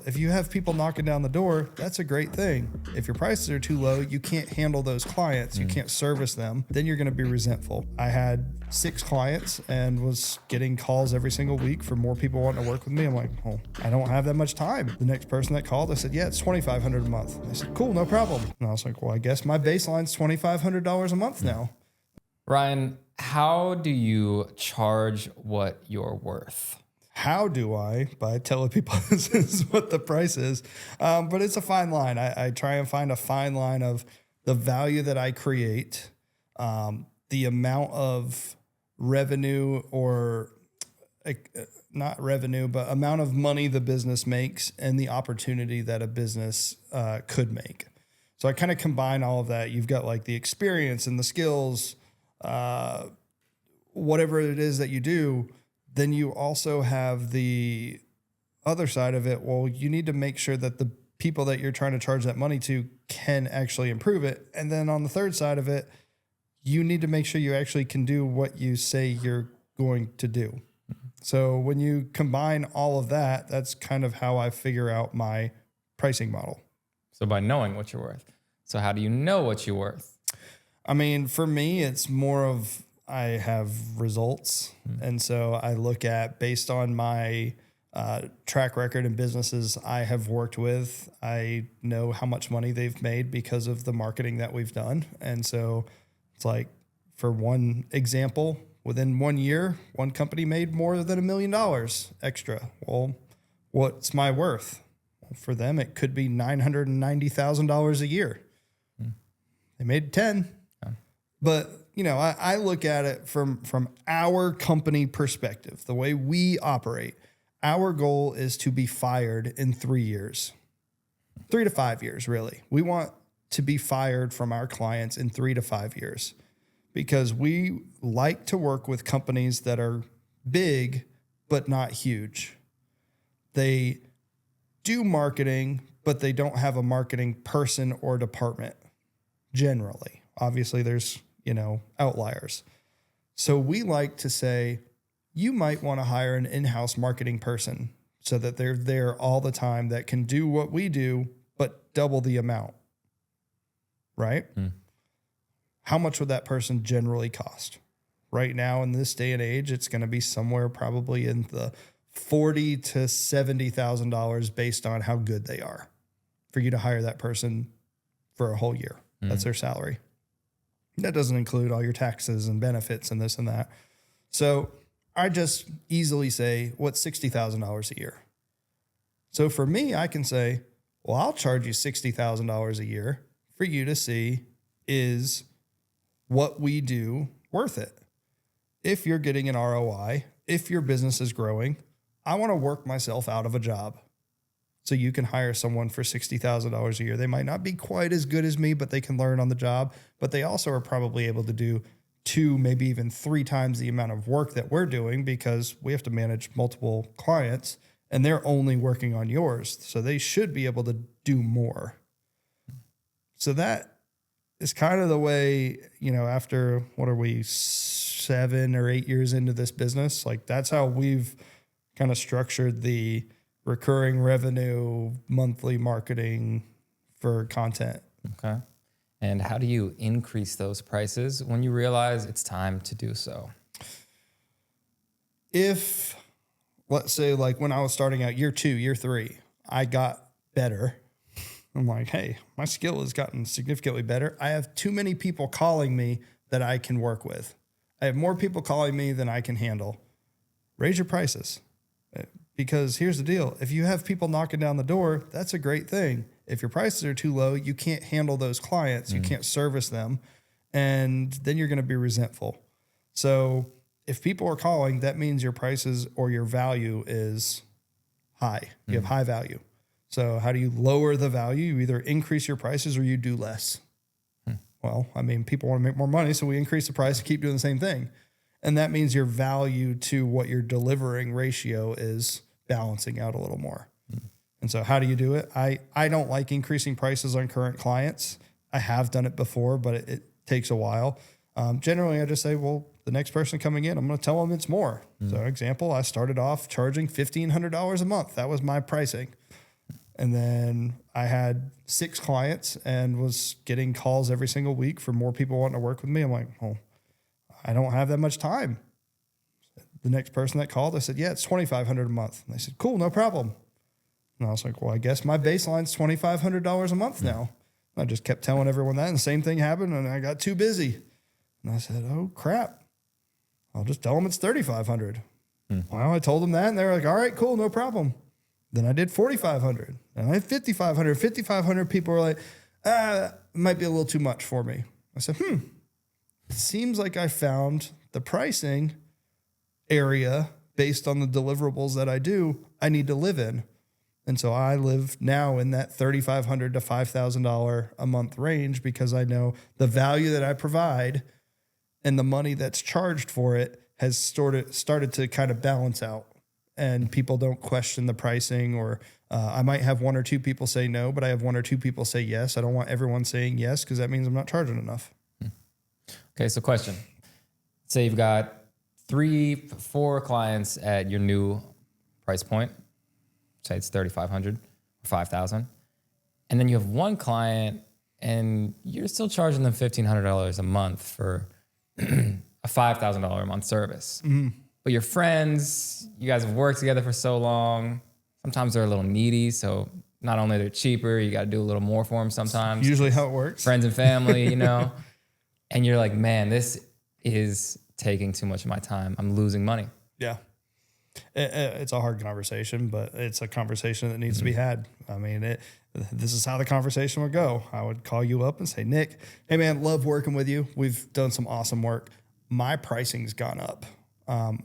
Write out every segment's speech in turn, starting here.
If you have people knocking down the door, that's a great thing. If your prices are too low, you can't handle those clients, you can't service them, then you're going to be resentful. I had 6 clients and was getting calls every single week for more people wanting to work with me. I'm like, well, I don't have that much time. The next person that called, I said, yeah, it's $2,500 a month. They said, cool, no problem. And I was like, well, I guess my baseline's $2,500 a month now. Ryan, how do you charge what you're worth? How do I? By telling people this is what the price is. But it's a fine line. I try and find a fine line of the value that I create, the amount of revenue or not revenue, but amount of money the business makes and the opportunity that a business could make. So I kind of combine all of that. You've got like the experience and the skills, whatever it is that you do. Then you also have the other side of it. Well, you need to make sure that the people that you're trying to charge that money to can actually improve it. And then on the third side of it, you need to make sure you actually can do what you say you're going to do. So when you combine all of that, that's kind of how I figure out my pricing model. So by knowing what you're worth. So how do you know what you're worth? I mean, for me, it's more of I have results. And so I look at, based on my track record in businesses I have worked with, I know how much money they've made because of the marketing that we've done. And so it's like, for one example, within 1 year, one company made more than $1 million extra. Well, what's my worth? Well, for them, it could be $990,000 a year. They made 10. But, you know, I look at it from our company perspective, the way we operate. Our goal is to be fired in 3 years, 3 to 5 years, really. We want to be fired from our clients in 3 to 5 years because we like to work with companies that are big, but not huge. They do marketing, but they don't have a marketing person or department generally. Obviously, there's outliers. So we like to say, you might want to hire an in-house marketing person so that they're there all the time that can do what we do, but double the amount, right? How much would that person generally cost? Right now in this day and age, it's going to be somewhere probably in the $40,000 to $70,000 based on how good they are for you to hire that person for a whole year. That's their salary. That doesn't include all your taxes and benefits and this and that. So I just easily say, what's $60,000 a year? So for me, I can say, well, I'll charge you $60,000 a year for you to see, is what we do worth it? If you're getting an ROI, if your business is growing, I want to work myself out of a job. So you can hire someone for $60,000 a year. They might not be quite as good as me, but they can learn on the job. But they also are probably able to do 2, maybe even 3 times the amount of work that we're doing because we have to manage multiple clients and they're only working on yours. So they should be able to do more. So that is kind of the way, after, what are we, 7 or 8 years into this business? Like that's how we've kind of structured the recurring revenue, monthly marketing for content. Okay. And how do you increase those prices when you realize it's time to do so? If, let's say, like when I was starting out year 2, year 3, I got better. I'm like, hey, my skill has gotten significantly better. I have too many people calling me that I can work with. I have more people calling me than I can handle. Raise your prices. Because here's the deal. If you have people knocking down the door, that's a great thing. If your prices are too low, you can't handle those clients. You can't service them. And then you're going to be resentful. So if people are calling, that means your prices or your value is high. You have high value. So how do you lower the value? You either increase your prices or you do less. Well, I mean, people want to make more money, so we increase the price and keep doing the same thing. And that means your value to what you're delivering ratio is balancing out a little more. And so how do you do it? I don't like increasing prices on current clients. I have done it before, but it takes a while. Generally, I just say, well, the next person coming in, I'm going to tell them it's more. So example, I started off charging $1,500 a month. That was my pricing. And then I had 6 clients and was getting calls every single week for more people wanting to work with me. I'm like, well, I don't have that much time. The next person that called, I said, yeah, it's $2,500 a month. And they said, cool, no problem. And I was like, well, I guess my baseline's $2,500 a month now. And I just kept telling everyone that, and the same thing happened, and I got too busy. And I said, oh, crap. I'll just tell them it's $3,500. Well, I told them that, and they were like, all right, cool, no problem. Then I did 4,500, and I had 5,500. 5,500 people were like, it might be a little too much for me. I said, it seems like I found the pricing area based on the deliverables that I do, I need to live in. And so I live now in that $3,500 to $5,000 a month range because I know the value that I provide and the money that's charged for it has started to kind of balance out. And people don't question the pricing, or I might have 1 or 2 people say no, but I have 1 or 2 people say yes. I don't want everyone saying yes because that means I'm not charging enough. Okay, so question. Say you've got 3-4 clients at your new price point. Say it's $3,500 or $5,000. And then you have 1 client and you're still charging them $1,500 a month for a $5,000 a month service. But your friends, you guys have worked together for so long. Sometimes they're a little needy. So not only they're cheaper, you got to do a little more for them sometimes. Usually how it works. Friends and family, you know. And you're like, man, this is taking too much of my time. I'm losing money. Yeah. It's a hard conversation, but it's a conversation that needs to be had. I mean, this is how the conversation would go. I would call you up and say, Nick, hey man, love working with you. We've done some awesome work. My pricing's gone up.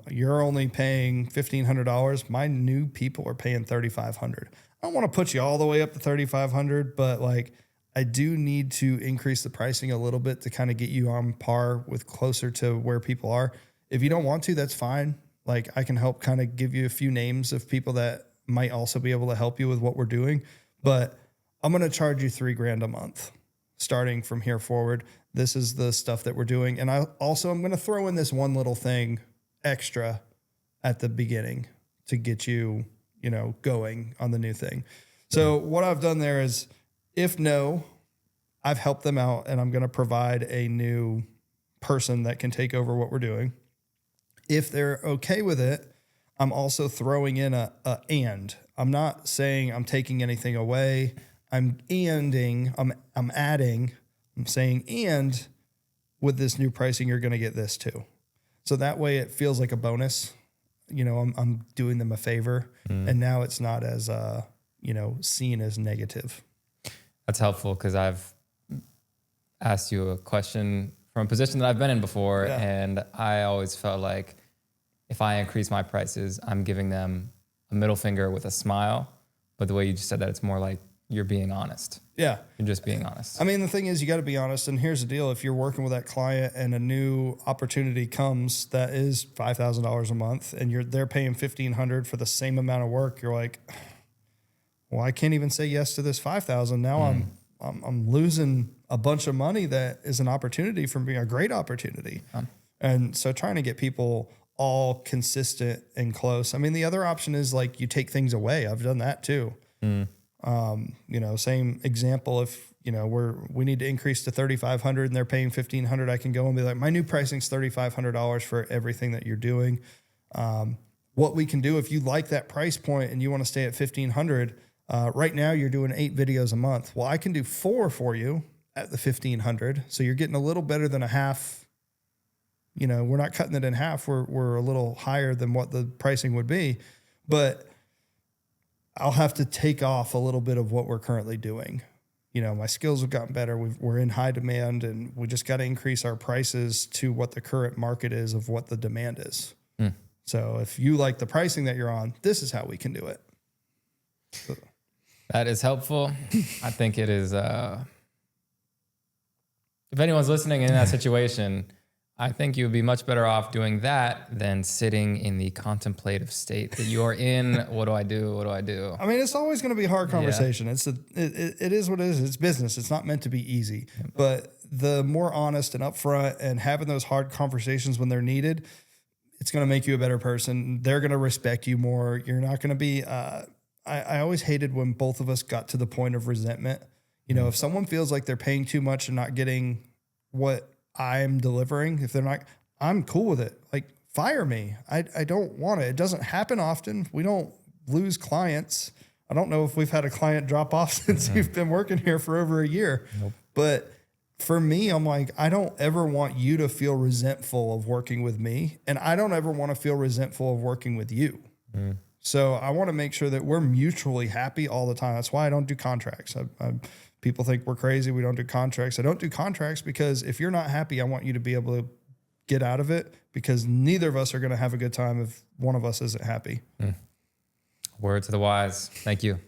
You're only paying $1,500. My new people are paying $3,500. I don't want to put you all the way up to $3,500, but like I do need to increase the pricing a little bit to kind of get you on par with closer to where people are. If you don't want to, that's fine. Like I can help kind of give you a few names of people that might also be able to help you with what we're doing, but I'm going to charge you $3,000 a month starting from here forward. This is the stuff that we're doing. And I'm going to throw in this one little thing extra at the beginning to get you, going on the new thing. So what I've done there is if no, I've helped them out and I'm going to provide a new person that can take over what we're doing. If they're okay with it, I'm also throwing in and. I'm not saying I'm taking anything away. I'm saying, and with this new pricing, you're going to get this too. So that way it feels like a bonus. I'm doing them a favor, and now it's not as, seen as negative. That's helpful because I've asked you a question from a position that I've been in before, and I always felt like if I increase my prices, I'm giving them a middle finger with a smile. But the way you just said that, it's more like you're being honest. Yeah. You're just being honest. I mean, the thing is, you got to be honest. And here's the deal. If you're working with that client and a new opportunity comes that is $5,000 a month and they're paying $1,500 for the same amount of work, you're like, well, I can't even say yes to this $5,000. Now I'm losing a bunch of money that is an opportunity from being a great opportunity. And so trying to get people all consistent and close. I mean, the other option is like you take things away. I've done that too. Same example. If, we need to increase to 3,500 and they're paying 1,500, I can go and be like, my new pricing's $3,500 for everything that you're doing. What we can do, if you like that price point and you want to stay at 1,500, right now you're doing 8 videos a month. Well, I can do 4 for you at the 1,500. So you're getting a little better than a half. We're not cutting it in half. We're a little higher than what the pricing would be, but I'll have to take off a little bit of what we're currently doing. My skills have gotten better. We're in high demand, and we just got to increase our prices to what the current market is of what the demand is. So if you like the pricing that you're on, this is how we can do it. That is helpful. I think it is. If anyone's listening in that situation, I think you would be much better off doing that than sitting in the contemplative state that you are in. What do I do? What do I do? I mean, it's always going to be a hard conversation. Yeah. It is what it is. It's business. It's not meant to be easy. Yep. But the more honest and upfront and having those hard conversations when they're needed, it's going to make you a better person. They're going to respect you more. You're not going to be, I always hated when both of us got to the point of resentment. You know, if someone feels like they're paying too much and not getting what I'm delivering, if they're not, I'm cool with it. Like, fire me. I don't want it. It doesn't happen often. We don't lose clients. I don't know if we've had a client drop off since we've been working here for over a year. Nope. But for me, I'm like, I don't ever want you to feel resentful of working with me. And I don't ever want to feel resentful of working with you. So I want to make sure that we're mutually happy all the time. That's why I don't do contracts. People think we're crazy. We don't do contracts. I don't do contracts because if you're not happy, I want you to be able to get out of it, because neither of us are going to have a good time if one of us isn't happy. Word to the wise. Thank you.